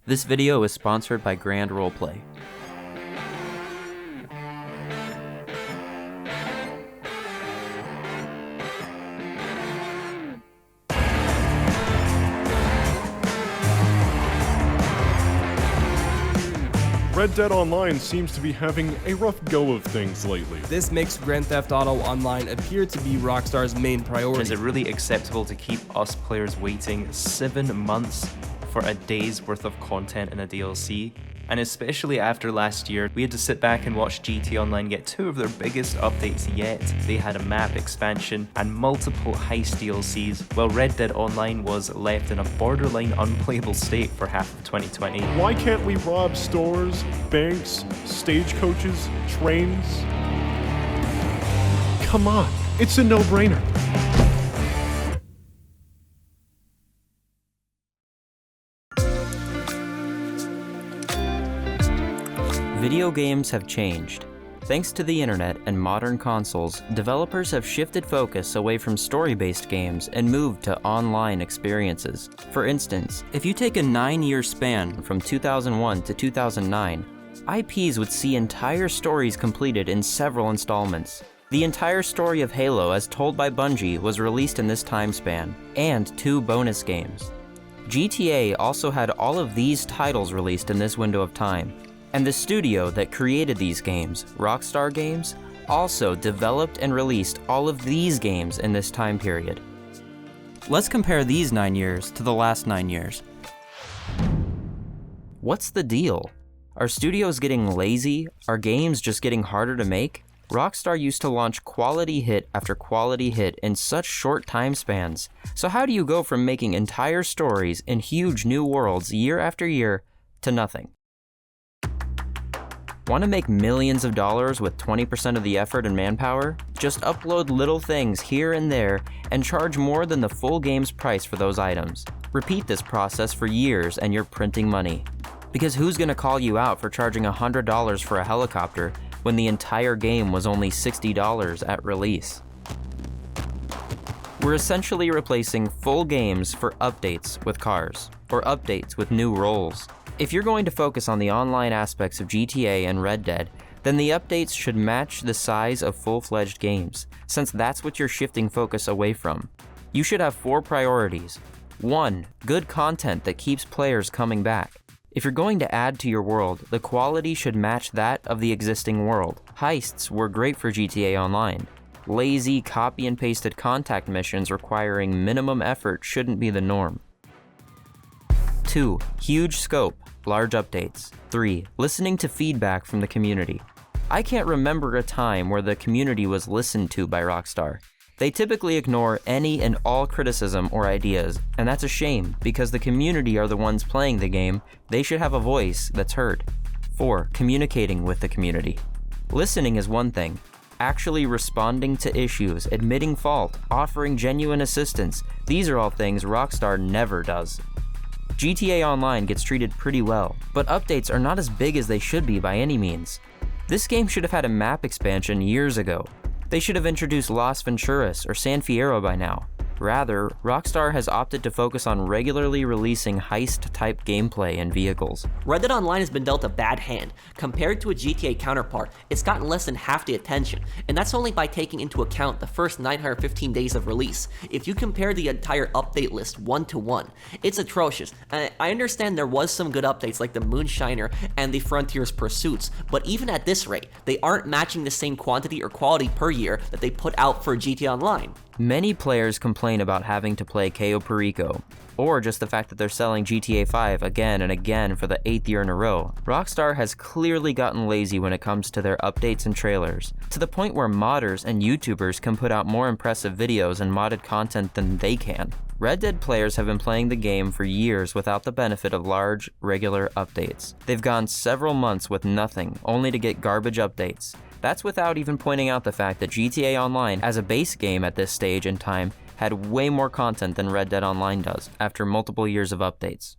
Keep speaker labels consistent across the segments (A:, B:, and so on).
A: This video is sponsored by Grand Roleplay.
B: Red Dead Online seems to be having a rough go of things lately.
C: This makes Grand Theft Auto Online appear to be Rockstar's main priority.
D: Is it really acceptable to keep us players waiting 7 months for a day's worth of content in a DLC? And especially after last year, we had to sit back and watch GT Online get 2 of their biggest updates yet. They had a map expansion and multiple heist DLCs, while Red Dead Online was left in a borderline unplayable state for half of 2020.
B: Why can't we rob stores, banks, stagecoaches, trains? Come on, it's a no-brainer.
A: Video games have changed. Thanks to the internet and modern consoles, developers have shifted focus away from story-based games and moved to online experiences. For instance, if you take a 9-year span from 2001 to 2009, IPs would see entire stories completed in several installments. The entire story of Halo as told by Bungie was released in this time span, and 2 bonus games. GTA also had all of these titles released in this window of time. And the studio that created these games, Rockstar Games, also developed and released all of these games in this time period. Let's compare these 9 years to the last 9 years. What's the deal? Are studios getting lazy? Are games just getting harder to make? Rockstar used to launch quality hit after quality hit in such short time spans. So how do you go from making entire stories in huge new worlds year after year to nothing? Want to make millions of dollars with 20% of the effort and manpower? Just upload little things here and there and charge more than the full game's price for those items. Repeat this process for years and you're printing money. Because who's going to call you out for charging $100 for a helicopter when the entire game was only $60 at release? We're essentially replacing full games for updates with cars, or updates with new roles. If you're going to focus on the online aspects of GTA and Red Dead, then the updates should match the size of full-fledged games, since that's what you're shifting focus away from. You should have 4 priorities. 1. Good content that keeps players coming back. If you're going to add to your world, the quality should match that of the existing world. Heists were great for GTA Online. Lazy, copy and pasted contact missions requiring minimum effort shouldn't be the norm. 2. Huge scope, large updates. 3. Listening to feedback from the community. I can't remember a time where the community was listened to by Rockstar. They typically ignore any and all criticism or ideas, and that's a shame because the community are the ones playing the game. They should have a voice that's heard. 4. Communicating with the community. Listening is one thing. Actually responding to issues, admitting fault, offering genuine assistance, these are all things Rockstar never does. GTA Online gets treated pretty well, but updates are not as big as they should be by any means. This game should have had a map expansion years ago. They should have introduced Las Venturas or San Fierro by now. Rather, Rockstar has opted to focus on regularly releasing heist-type gameplay and vehicles.
E: Red Dead Online has been dealt a bad hand. Compared to a GTA counterpart, it's gotten less than half the attention, and that's only by taking into account the first 915 days of release. If you compare the entire update list 1-to-1, it's atrocious. I understand there was some good updates like the Moonshiner and the Frontiers Pursuits, but even at this rate, they aren't matching the same quantity or quality per year that they put out for GTA Online.
A: Many players complain about having to play Cayo Perico, or just the fact that they're selling GTA 5 again and again for the 8th year in a row. Rockstar has clearly gotten lazy when it comes to their updates and trailers, to the point where modders and YouTubers can put out more impressive videos and modded content than they can. Red Dead players have been playing the game for years without the benefit of large, regular updates. They've gone several months with nothing, only to get garbage updates. That's without even pointing out the fact that GTA Online, as a base game at this stage in time, had way more content than Red Dead Online does, after multiple years of updates.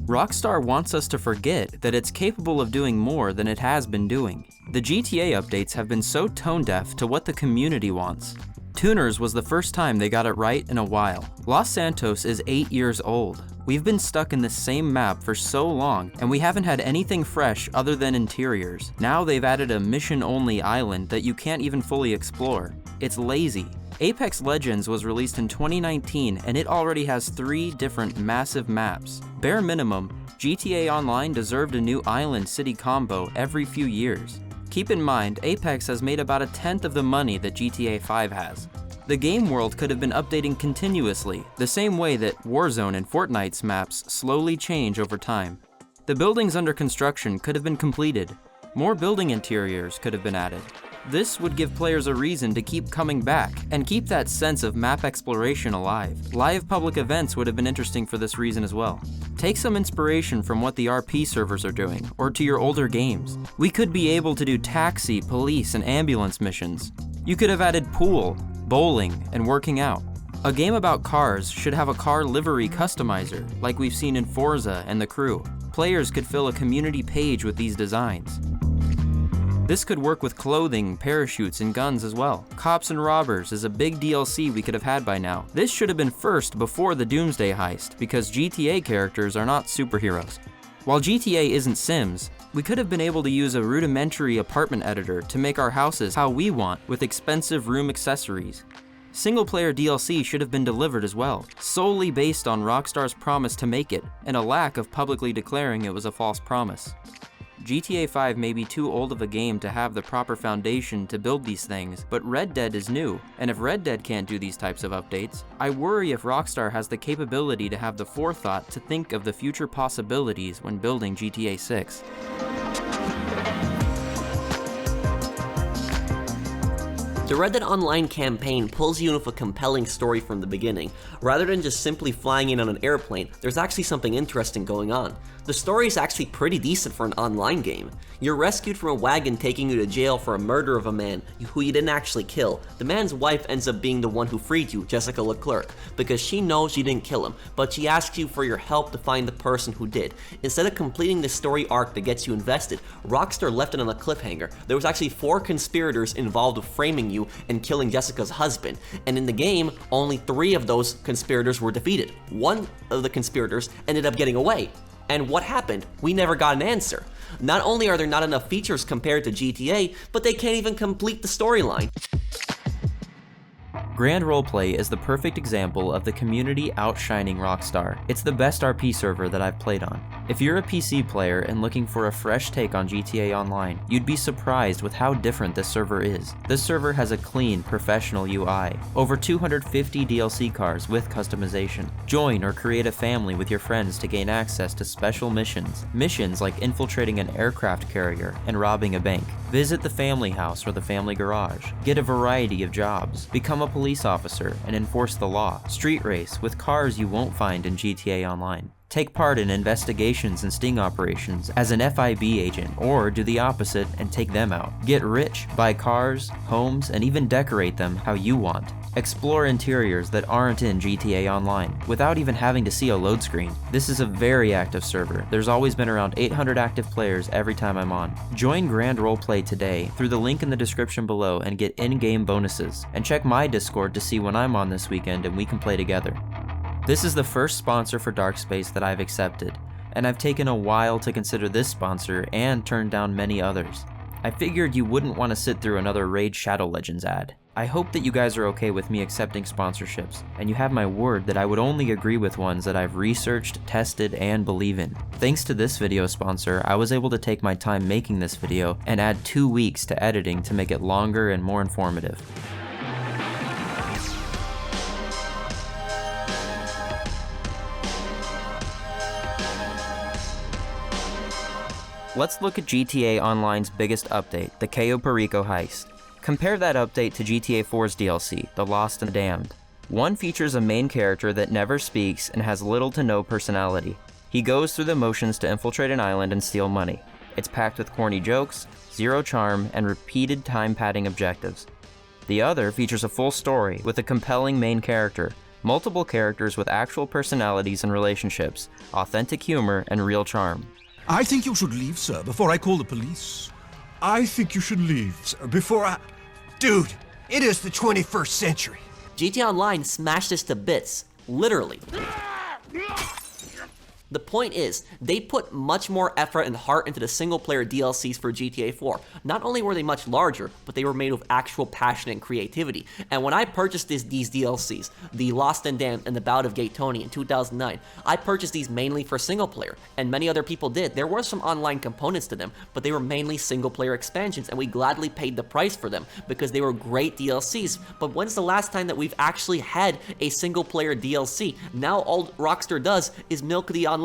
A: Rockstar wants us to forget that it's capable of doing more than it has been doing. The GTA updates have been so tone-deaf to what the community wants. Tuners was the first time they got it right in a while. Los Santos is 8 years old. We've been stuck in the same map for so long, and we haven't had anything fresh other than interiors. Now they've added a mission-only island that you can't even fully explore. It's lazy. Apex Legends was released in 2019, and it already has 3 different massive maps. Bare minimum, GTA Online deserved a new island city combo every few years. Keep in mind, Apex has made about 1/10 of the money that GTA 5 has. The game world could have been updating continuously, the same way that Warzone and Fortnite's maps slowly change over time. The buildings under construction could have been completed. More building interiors could have been added. This would give players a reason to keep coming back, and keep that sense of map exploration alive. Live public events would have been interesting for this reason as well. Take some inspiration from what the RP servers are doing, or to your older games. We could be able to do taxi, police, and ambulance missions. You could have added pool, bowling, and working out. A game about cars should have a car livery customizer, like we've seen in Forza and The Crew. Players could fill a community page with these designs. This could work with clothing, parachutes, and guns as well. Cops and Robbers is a big DLC we could have had by now. This should have been first before the Doomsday Heist, because GTA characters are not superheroes. While GTA isn't Sims, we could have been able to use a rudimentary apartment editor to make our houses how we want, with expensive room accessories. Single-player DLC should have been delivered as well, solely based on Rockstar's promise to make it, and a lack of publicly declaring it was a false promise. GTA 5 may be too old of a game to have the proper foundation to build these things, but Red Dead is new, and if Red Dead can't do these types of updates, I worry if Rockstar has the capability to have the forethought to think of the future possibilities when building GTA 6.
E: The Red Dead Online campaign pulls you in with a compelling story from the beginning. Rather than just simply flying in on an airplane, there's actually something interesting going on. The story is actually pretty decent for an online game. You're rescued from a wagon taking you to jail for a murder of a man who you didn't actually kill. The man's wife ends up being the one who freed you, Jessica Leclerc, because she knows you didn't kill him, but she asks you for your help to find the person who did. Instead of completing the story arc that gets you invested, Rockstar left it on a cliffhanger. There was actually 4 conspirators involved with framing you and killing Jessica's husband, and in the game, only 3 of those conspirators were defeated. 1 of the conspirators ended up getting away. And what happened? We never got an answer. Not only are there not enough features compared to GTA, but they can't even complete the storyline.
A: Grand Roleplay is the perfect example of the community outshining Rockstar. It's the best RP server that I've played on. If you're a PC player and looking for a fresh take on GTA Online, you'd be surprised with how different this server is. This server has a clean, professional UI, over 250 DLC cars with customization. Join or create a family with your friends to gain access to special missions. Missions like infiltrating an aircraft carrier and robbing a bank. Visit the family house or the family garage. Get a variety of jobs. Become a police officer and enforce the law. Street race with cars you won't find in GTA Online. Take part in investigations and sting operations as an FIB agent, or do the opposite and take them out. Get rich, buy cars, homes, and even decorate them how you want. Explore interiors that aren't in GTA Online, without even having to see a load screen. This is a very active server. There's always been around 800 active players every time I'm on. Join Grand Roleplay today through the link in the description below and get in-game bonuses. And check my Discord to see when I'm on this weekend and we can play together. This is the first sponsor for Dark Space that I've accepted, and I've taken a while to consider this sponsor and turned down many others. I figured you wouldn't want to sit through another Raid Shadow Legends ad. I hope that you guys are okay with me accepting sponsorships, and you have my word that I would only agree with ones that I've researched, tested, and believe in. Thanks to this video sponsor, I was able to take my time making this video and add 2 weeks to editing to make it longer and more informative. Let's look at GTA Online's biggest update, the Cayo Perico heist. Compare that update to GTA 4's DLC, The Lost and Damned. One features a main character that never speaks and has little to no personality. He goes through the motions to infiltrate an island and steal money. It's packed with corny jokes, zero charm, and repeated time-padding objectives. The other features a full story with a compelling main character, multiple characters with actual personalities and relationships, authentic humor, and real charm.
F: I think you should leave, sir, before I call the police.
B: I think you should leave, sir, before I...
F: Dude, It is the 21st century.
E: GTA Online smashed this to bits, literally. The point is, they put much more effort and heart into the single-player DLCs for GTA 4. Not only were they much larger, but they were made with actual passion and creativity. And when I purchased these DLCs, the Lost and Damned and the Bout of Gay Tony in 2009, I purchased these mainly for single-player, and many other people did. There were some online components to them, but they were mainly single-player expansions, and we gladly paid the price for them because they were great DLCs. But when's the last time that we've actually had a single-player DLC? Now all Rockstar does is milk the online.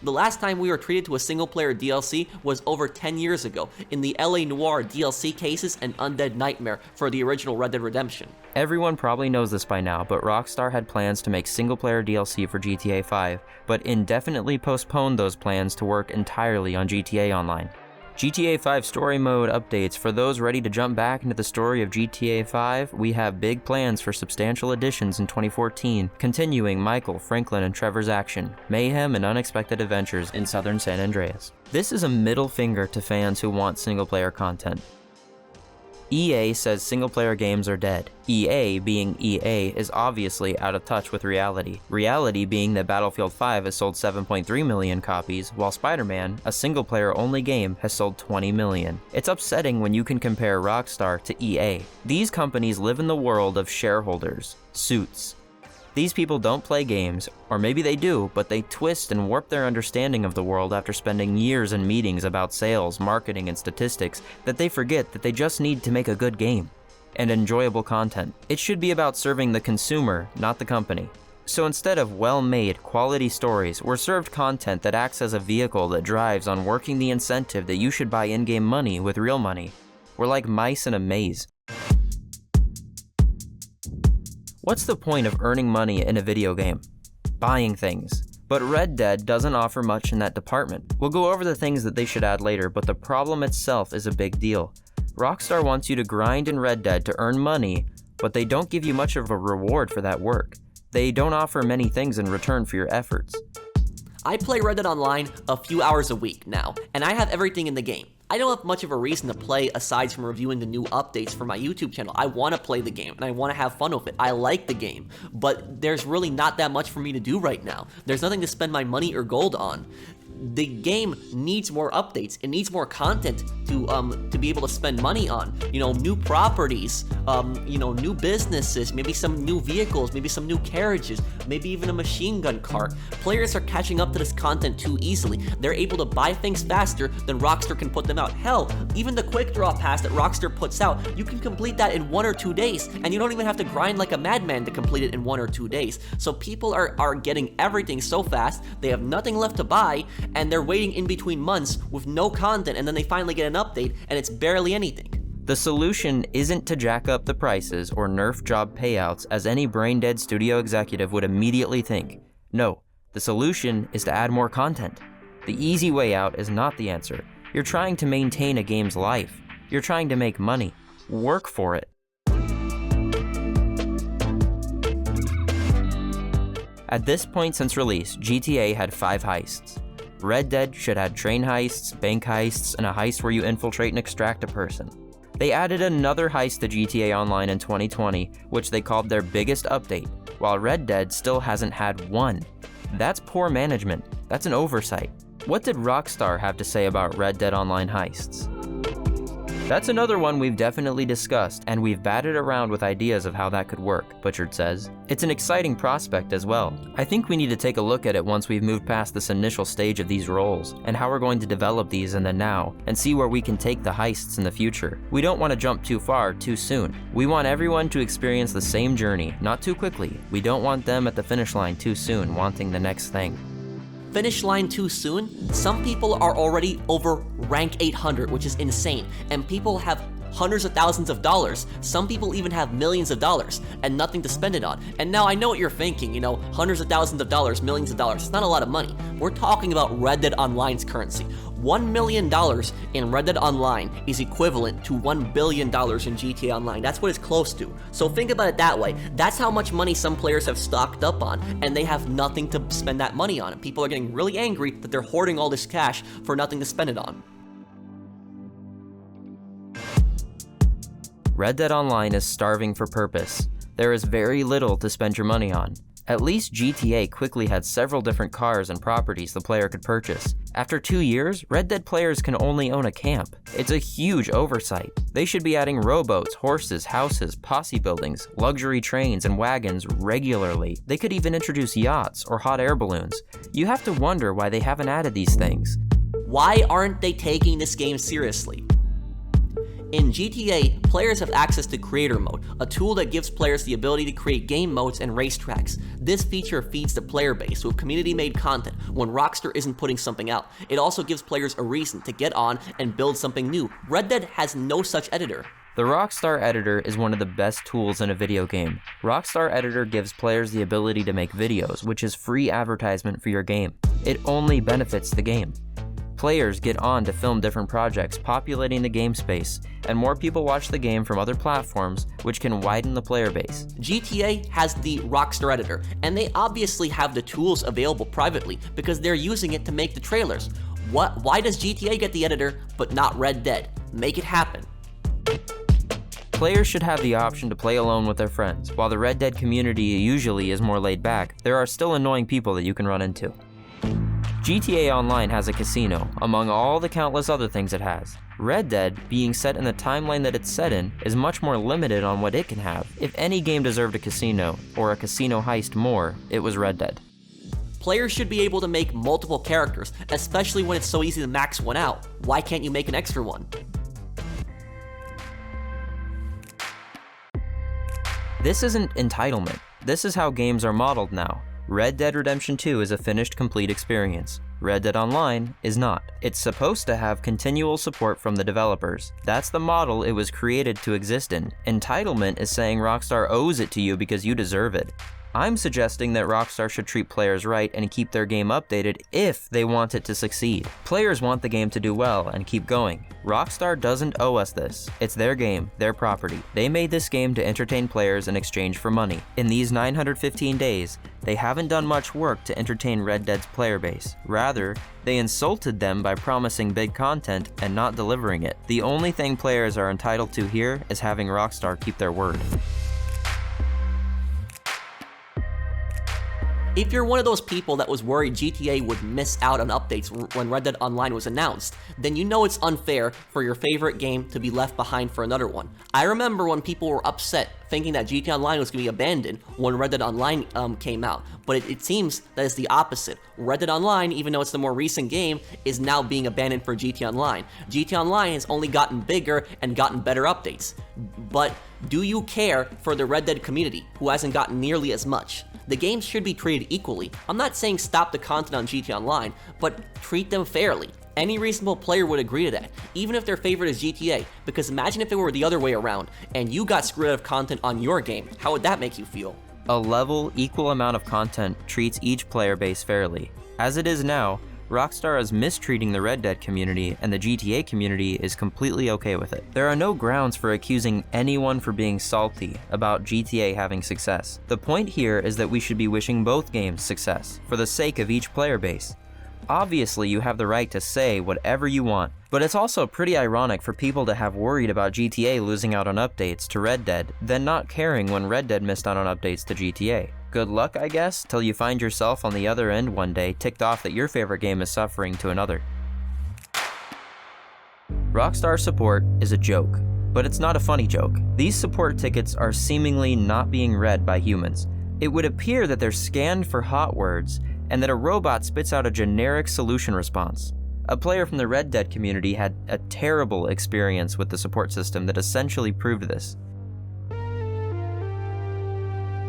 E: The last time we were treated to a single-player DLC was over 10 years ago in the LA Noire DLC cases and Undead Nightmare for the original Red Dead Redemption.
A: Everyone probably knows this by now, but Rockstar had plans to make single-player DLC for GTA 5, but indefinitely postponed those plans to work entirely on GTA Online. GTA 5 story mode updates. For those ready to jump back into the story of GTA 5, we have big plans for substantial additions in 2014, continuing Michael, Franklin, and Trevor's action, mayhem, and unexpected adventures in southern San Andreas. This is a middle finger to fans who want single-player content. EA says single-player games are dead. EA, being EA, is obviously out of touch with reality. Reality being that Battlefield 5 has sold 7.3 million copies, while Spider-Man, a single-player only game, has sold 20 million. It's upsetting when you can compare Rockstar to EA. These companies live in the world of shareholders, suits. These people don't play games, or maybe they do, but they twist and warp their understanding of the world after spending years in meetings about sales, marketing, and statistics that they forget that they just need to make a good game and enjoyable content. It should be about serving the consumer, not the company. So instead of well-made, quality stories, we're served content that acts as a vehicle that drives on working the incentive that you should buy in-game money with real money. We're like mice in a maze. What's the point of earning money in a video game? Buying things. But Red Dead doesn't offer much in that department. We'll go over the things that they should add later, but the problem itself is a big deal. Rockstar wants you to grind in Red Dead to earn money, but they don't give you much of a reward for that work. They don't offer many things in return for your efforts.
E: I play Red Dead Online a few hours a week now, and I have everything in the game. I don't have much of a reason to play aside from reviewing the new updates for my YouTube channel. I want to play the game, and I want to have fun with it. I like the game, but there's really not that much for me to do right now. There's nothing to spend my money or gold on. The game needs more updates. It needs more content to be able to spend money on. You know, new properties, new businesses, maybe some new vehicles, maybe some new carriages, maybe even a machine gun cart. Players are catching up to this content too easily. They're able to buy things faster than Rockstar can put them out. Hell, even the quick draw pass that Rockstar puts out, you can complete that in 1 or 2 days, and you don't even have to grind like a madman to complete it in 1 or 2 days. So people are getting everything so fast, they have nothing left to buy, and they're waiting in between months with no content, and then they finally get an update, and it's barely anything.
A: The solution isn't to jack up the prices or nerf job payouts as any brain-dead studio executive would immediately think. No, the solution is to add more content. The easy way out is not the answer. You're trying to maintain a game's life. You're trying to make money. Work for it. At this point since release, GTA had 5 heists. Red Dead should add train heists, bank heists, and a heist where you infiltrate and extract a person. They added another heist to GTA Online in 2020, which they called their biggest update, while Red Dead still hasn't had one. That's poor management. That's an oversight. What did Rockstar have to say about Red Dead Online heists? That's another one we've definitely discussed, and we've batted around with ideas of how that could work, Butchard says. It's an exciting prospect as well. I think we need to take a look at it once we've moved past this initial stage of these roles, and how we're going to develop these in the now, and see where we can take the heists in the future. We don't want to jump too far too soon. We want everyone to experience the same journey, not too quickly. We don't want them at the finish line too soon, wanting the next thing.
E: Finish line too soon? Some people are already over rank 800, which is insane, and people have hundreds of thousands of dollars. Some people even have millions of dollars and nothing to spend it on. And now I know what you're thinking, hundreds of thousands of dollars, millions of dollars. It's not a lot of money. We're talking about Red Dead Online's currency. $1 million in Red Dead Online is equivalent to $1 billion in GTA Online. That's what it's close to. So think about it that way. That's how much money some players have stocked up on, and they have nothing to spend that money on. And people are getting really angry that they're hoarding all this cash for nothing to spend it on.
A: Red Dead Online is starving for purpose. There is very little to spend your money on. At least GTA quickly had several different cars and properties the player could purchase. After 2 years, Red Dead players can only own a camp. It's a huge oversight. They should be adding rowboats, horses, houses, posse buildings, luxury trains, and wagons regularly. They could even introduce yachts or hot air balloons. You have to wonder why they haven't added these things.
E: Why aren't they taking this game seriously? In GTA, players have access to Creator Mode, a tool that gives players the ability to create game modes and racetracks. This feature feeds the player base with community-made content when Rockstar isn't putting something out. It also gives players a reason to get on and build something new. Red Dead has no such editor.
A: The Rockstar Editor is one of the best tools in a video game. Rockstar Editor gives players the ability to make videos, which is free advertisement for your game. It only benefits the game. Players get on to film different projects, populating the game space, and more people watch the game from other platforms, which can widen the player base.
E: GTA has the Rockstar Editor, and they obviously have the tools available privately because they're using it to make the trailers. Why does GTA get the editor, but not Red Dead? Make it happen.
A: Players should have the option to play alone with their friends. While the Red Dead community usually is more laid back, there are still annoying people that you can run into. GTA Online has a casino, among all the countless other things it has. Red Dead, being set in the timeline that it's set in, is much more limited on what it can have. If any game deserved a casino, or a casino heist more, it was Red Dead.
E: Players should be able to make multiple characters, especially when it's so easy to max one out. Why can't you make an extra one?
A: This isn't entitlement. This is how games are modeled now. Red Dead Redemption 2 is a finished, complete experience. Red Dead Online is not. It's supposed to have continual support from the developers. That's the model it was created to exist in. Entitlement is saying Rockstar owes it to you because you deserve it. I'm suggesting that Rockstar should treat players right and keep their game updated if they want it to succeed. Players want the game to do well and keep going. Rockstar doesn't owe us this. It's their game, their property. They made this game to entertain players in exchange for money. In these 915 days, they haven't done much work to entertain Red Dead's player base. Rather, they insulted them by promising big content and not delivering it. The only thing players are entitled to here is having Rockstar keep their word.
E: If you're one of those people that was worried GTA would miss out on updates when Red Dead Online was announced, then you know it's unfair for your favorite game to be left behind for another one. I remember when people were upset thinking that GTA Online was going to be abandoned when Red Dead Online came out, but it seems that it's the opposite. Red Dead Online, even though it's the more recent game, is now being abandoned for GTA Online. GTA Online has only gotten bigger and gotten better updates. But do you care for the Red Dead community, who hasn't gotten nearly as much? The games should be treated equally. I'm not saying stop the content on GTA Online, but treat them fairly. Any reasonable player would agree to that, even if their favorite is GTA, because imagine if it were the other way around, and you got screwed out of content on your game. How would that make you feel?
A: A level, equal amount of content treats each player base fairly. As it is now, Rockstar is mistreating the Red Dead community, and the GTA community is completely okay with it. There are no grounds for accusing anyone for being salty about GTA having success. The point here is that we should be wishing both games success, for the sake of each player base. Obviously, you have the right to say whatever you want, but it's also pretty ironic for people to have worried about GTA losing out on updates to Red Dead, then not caring when Red Dead missed out on updates to GTA. Good luck, I guess, till you find yourself on the other end one day, ticked off that your favorite game is suffering to another. Rockstar support is a joke, but it's not a funny joke. These support tickets are seemingly not being read by humans. It would appear that they're scanned for hot words, and that a robot spits out a generic solution response. A player from the Red Dead community had a terrible experience with the support system that essentially proved this.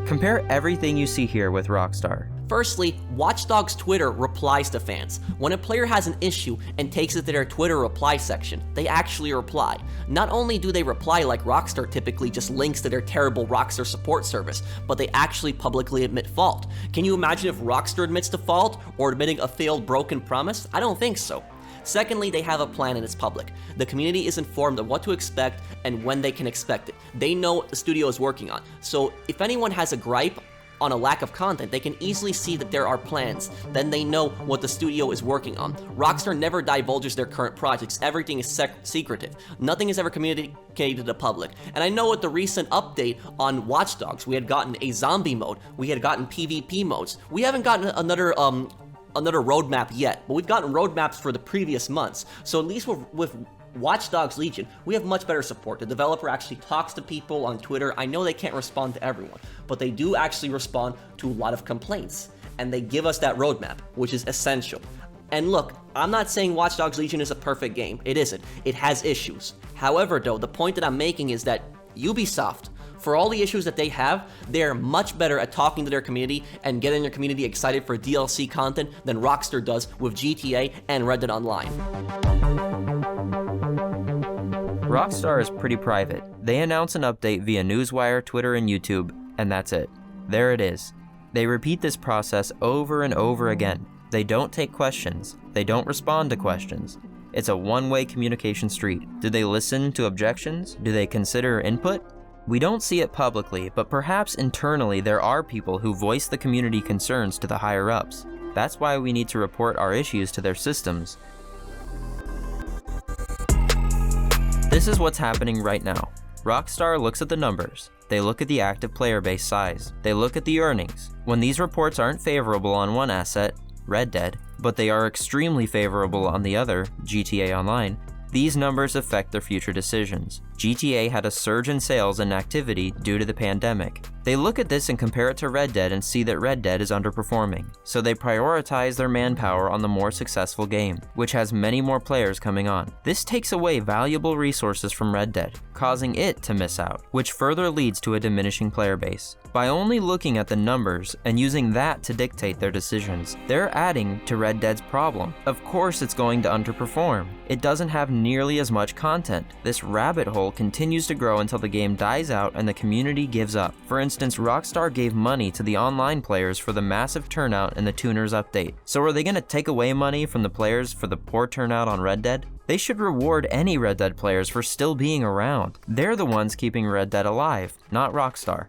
A: Compare everything you see here with Rockstar.
E: Firstly, Watch Dogs Twitter replies to fans. When a player has an issue and takes it to their Twitter reply section, they actually reply. Not only do they reply like Rockstar typically just links to their terrible Rockstar support service, but they actually publicly admit fault. Can you imagine if Rockstar admits to fault or admitting a failed broken promise? I don't think so. Secondly, they have a plan and it's public. The community is informed of what to expect and when they can expect it. They know what the studio is working on. So if anyone has a gripe on a lack of content, they can easily see that there are plans. Then they know what the studio is working on. Rockstar never divulges their current projects. Everything is secretive. Nothing is ever communicated to the public. And I know with the recent update on Watch Dogs, we had gotten a zombie mode, we had gotten PvP modes. We haven't gotten another roadmap yet, but we've gotten roadmaps for the previous months. So at least with Watch Dogs Legion, we have much better support. The developer actually talks to people on Twitter. I know they can't respond to everyone, but they do actually respond to a lot of complaints, and they give us that roadmap, which is essential. And look, I'm not saying Watch Dogs Legion is a perfect game. It isn't. It has issues. However, though, the point that I'm making is that Ubisoft, for all the issues that they have, they're much better at talking to their community and getting their community excited for DLC content than Rockstar does with GTA and Red Dead Online.
A: Rockstar is pretty private. They announce an update via Newswire, Twitter, and YouTube, and that's it. There it is. They repeat this process over and over again. They don't take questions. They don't respond to questions. It's a one-way communication street. Do they listen to objections? Do they consider input? We don't see it publicly, but perhaps internally there are people who voice the community concerns to the higher-ups. That's why we need to report our issues to their systems. This is what's happening right now. Rockstar looks at the numbers. They look at the active player base size. They look at the earnings. When these reports aren't favorable on one asset, Red Dead, but they are extremely favorable on the other, GTA Online, these numbers affect their future decisions. GTA had a surge in sales and activity due to the pandemic. They look at this and compare it to Red Dead and see that Red Dead is underperforming, so they prioritize their manpower on the more successful game, which has many more players coming on. This takes away valuable resources from Red Dead, causing it to miss out, which further leads to a diminishing player base. By only looking at the numbers and using that to dictate their decisions, they're adding to Red Dead's problem. Of course it's going to underperform. It doesn't have nearly as much content. This rabbit hole continues to grow until the game dies out and the community gives up. For instance, Rockstar gave money to the online players for the massive turnout in the Tuners update. So are they going to take away money from the players for the poor turnout on Red Dead? They should reward any Red Dead players for still being around. They're the ones keeping Red Dead alive, not Rockstar.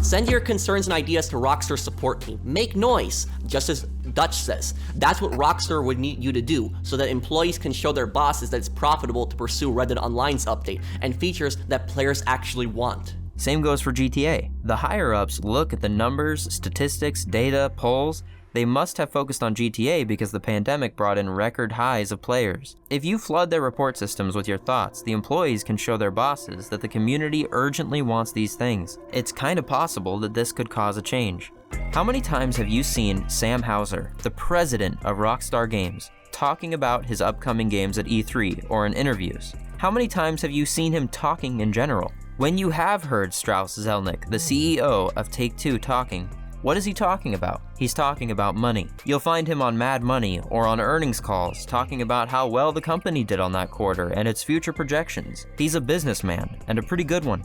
E: Send your concerns and ideas to Rockstar's support team. Make noise, just as Dutch says. That's what Rockstar would need you to do, so that employees can show their bosses that it's profitable to pursue Red Dead Online's update and features that players actually want.
A: Same goes for GTA. The higher-ups look at the numbers, statistics, data, polls. They must have focused on GTA because the pandemic brought in record highs of players. If you flood their report systems with your thoughts, the employees can show their bosses that the community urgently wants these things. It's kind of possible that this could cause a change. How many times have you seen Sam Houser, the president of Rockstar Games, talking about his upcoming games at E3 or in interviews? How many times have you seen him talking in general? When you have heard Strauss Zelnick, the CEO of Take-Two, talking, what is he talking about? He's talking about money. You'll find him on Mad Money or on earnings calls talking about how well the company did on that quarter and its future projections. He's a businessman, and a pretty good one.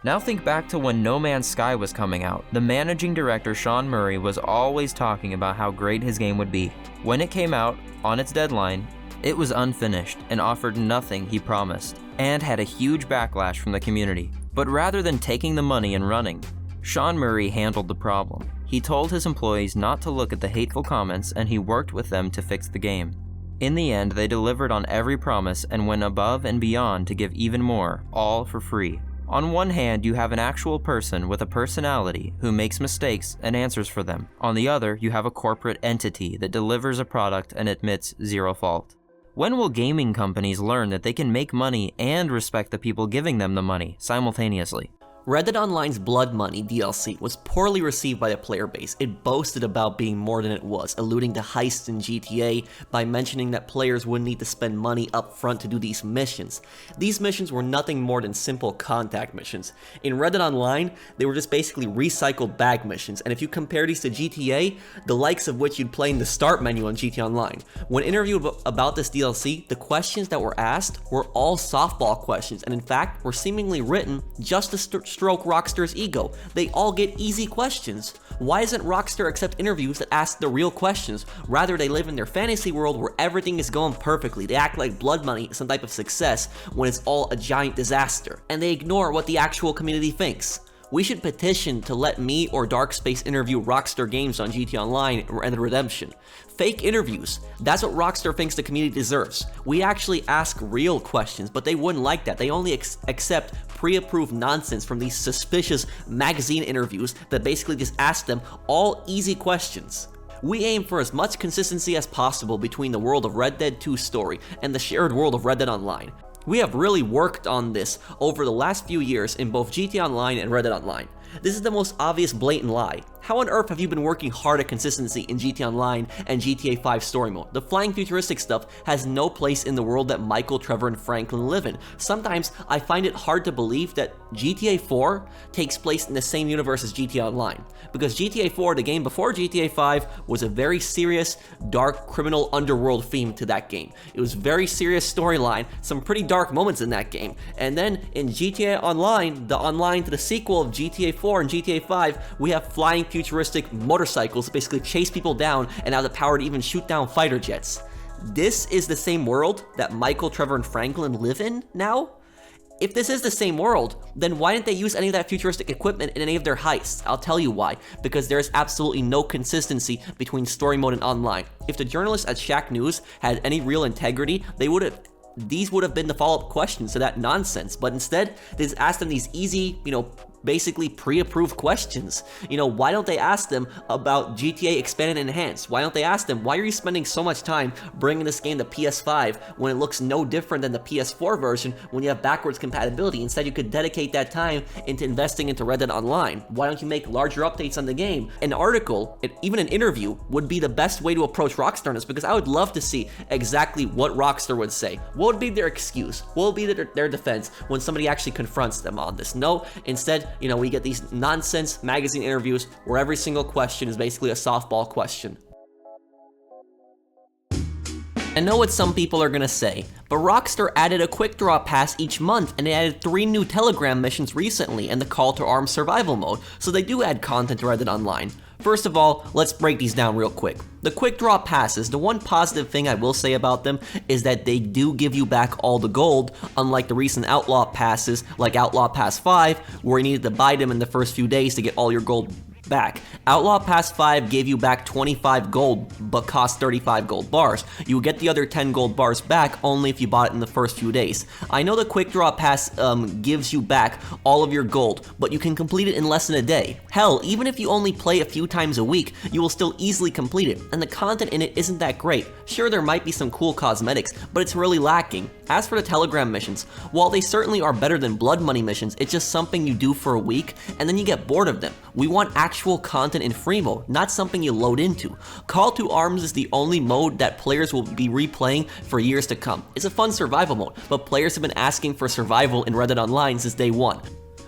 A: Now think back to when No Man's Sky was coming out. The managing director Sean Murray was always talking about how great his game would be. When it came out, on its deadline, it was unfinished and offered nothing he promised, and had a huge backlash from the community. But rather than taking the money and running, Sean Murray handled the problem. He told his employees not to look at the hateful comments, and he worked with them to fix the game. In the end, they delivered on every promise and went above and beyond to give even more, all for free. On one hand, you have an actual person with a personality who makes mistakes and answers for them. On the other, you have a corporate entity that delivers a product and admits zero fault. When will gaming companies learn that they can make money and respect the people giving them the money simultaneously?
E: Red Dead Online's Blood Money DLC was poorly received by the player base. It boasted about being more than it was, alluding to heists in GTA by mentioning that players wouldn't need to spend money up front to do these missions. These missions were nothing more than simple contact missions. In Red Dead Online, they were just basically recycled bag missions, and if you compare these to GTA, the likes of which you'd play in the start menu on GTA Online. When interviewed about this DLC, the questions that were asked were all softball questions, and in fact, were seemingly written just to stroke Rockstar's ego. They all get easy questions. Why doesn't Rockstar accept interviews that ask the real questions? Rather, they live in their fantasy world where everything is going perfectly. They act like Blood Money is some type of success when it's all a giant disaster. And they ignore what the actual community thinks. We should petition to let me or Darkspace interview Rockstar Games on GTA Online and Red Dead Redemption. Fake interviews. That's what Rockstar thinks the community deserves. We actually ask real questions, but they wouldn't like that. They only accept pre-approved nonsense from these suspicious magazine interviews that basically just ask them all easy questions. We aim for as much consistency as possible between the world of Red Dead 2 story and the shared world of Red Dead Online. We have really worked on this over the last few years in both GTA Online and Red Dead Online. This is the most obvious blatant lie. How on earth have you been working hard at consistency in GTA Online and GTA 5 story mode? The flying futuristic stuff has no place in the world that Michael, Trevor, and Franklin live in. Sometimes I find it hard to believe that GTA 4 takes place in the same universe as GTA Online. Because GTA 4, the game before GTA 5, was a very serious, dark, criminal underworld theme to that game. It was very serious storyline, some pretty dark moments in that game. And then in GTA Online, the online to the sequel of GTA 4 and GTA 5, we have flying futuristic motorcycles that basically chase people down and have the power to even shoot down fighter jets. This is the same world that Michael, Trevor, and Franklin live in now? If this is the same world, then why didn't they use any of that futuristic equipment in any of their heists? I'll tell you why. Because there's absolutely no consistency between story mode and online. If the journalists at Shack News had any real integrity, these would have been the follow-up questions to that nonsense. But instead, they just asked them these easy, basically pre-approved questions. Why don't they ask them about GTA Expanded and Enhanced? Why don't they ask them, why are you spending so much time bringing this game to PS5 when it looks no different than the PS4 version when you have backwards compatibility? Instead, you could dedicate that time into investing into Red Dead Online. Why don't you make larger updates on the game? An article, even an interview, would be the best way to approach Rockstar on this, because I would love to see exactly what Rockstar would say. What would be their excuse? What would be their defense when somebody actually confronts them on this? No, instead, we get these nonsense magazine interviews where every single question is basically a softball question. I know what some people are gonna say, but Rockstar added a quick draw pass each month, and they added 3 new Telegram missions recently and the Call to Arms survival mode, so they do add content to Red Dead Online. First of all, let's break these down real quick. The quick draw passes, the one positive thing I will say about them is that they do give you back all the gold, unlike the recent Outlaw passes like Outlaw Pass 5, where you needed to buy them in the first few days to get all your gold back. Outlaw Pass 5 gave you back 25 gold, but cost 35 gold bars. You would get the other 10 gold bars back only if you bought it in the first few days. I know the Quick Draw Pass gives you back all of your gold, but you can complete it in less than a day. Hell, even if you only play a few times a week, you will still easily complete it, and the content in it isn't that great. Sure, there might be some cool cosmetics, but it's really lacking. As for the Telegram missions, while they certainly are better than Blood Money missions, it's just something you do for a week, and then you get bored of them. We want actual content in free mode, not something you load into. Call to Arms is the only mode that players will be replaying for years to come. It's a fun survival mode, but players have been asking for survival in Red Dead Online since day one.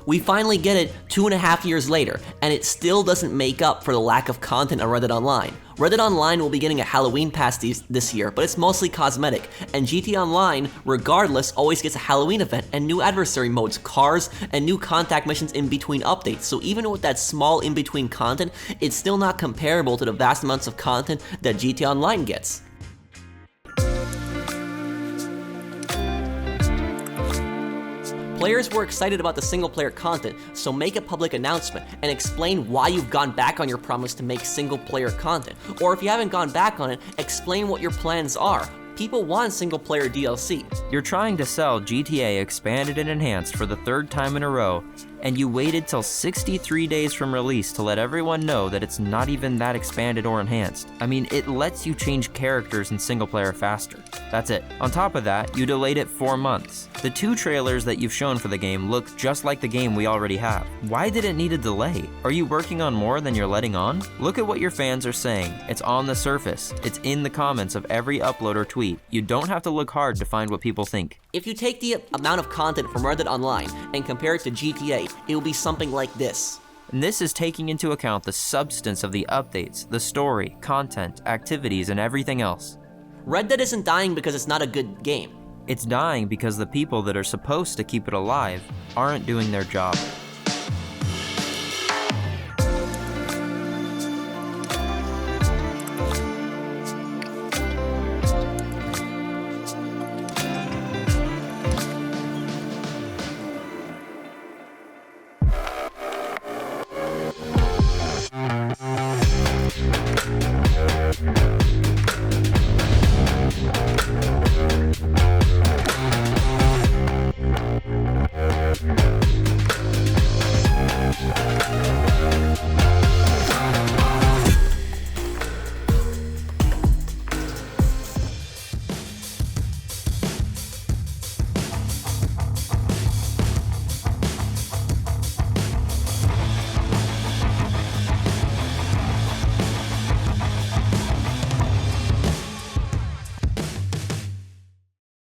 E: We finally get it 2.5 years later, and it still doesn't make up for the lack of content on Red Dead Online. Red Dead Online will be getting a Halloween pass this year, but it's mostly cosmetic, and GTA Online, regardless, always gets a Halloween event and new adversary modes, cars, and new contact missions in between updates. So even with that small in-between content, it's still not comparable to the vast amounts of content that GTA Online gets. Players were excited about the single-player content, so make a public announcement and explain why you've gone back on your promise to make single-player content. Or if you haven't gone back on it, explain what your plans are. People want single-player DLC.
A: You're trying to sell GTA Expanded and Enhanced for the 3rd time in a row, and you waited till 63 days from release to let everyone know that it's not even that expanded or enhanced. I mean, it lets you change characters in single player faster. That's it. On top of that, you delayed it 4 months. The 2 trailers that you've shown for the game look just like the game we already have. Why did it need a delay? Are you working on more than you're letting on? Look at what your fans are saying. It's on the surface. It's in the comments of every upload or tweet. You don't have to look hard to find what people think.
E: If you take the amount of content from Red Dead Online and compare it to GTA, it will be something like this.
A: And this is taking into account the substance of the updates, the story, content, activities, and everything else.
E: Red Dead isn't dying because it's not a good game.
A: It's dying because the people that are supposed to keep it alive aren't doing their job.